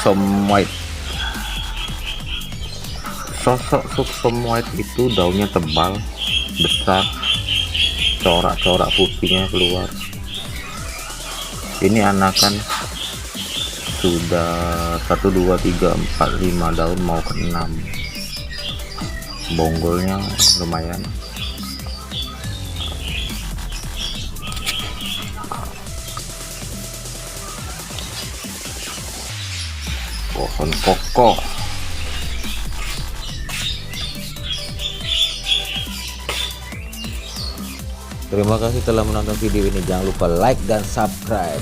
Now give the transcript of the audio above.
Suksom White. Sosok Suksom White itu daunnya tebal, besar, corak-corak putihnya keluar. Ini anakan sudah 1 2 3 4 5 daun mau ke 6. Bonggolnya lumayan. Pohon kokoh. Terima kasih telah menonton video ini. Jangan lupa like dan subscribe.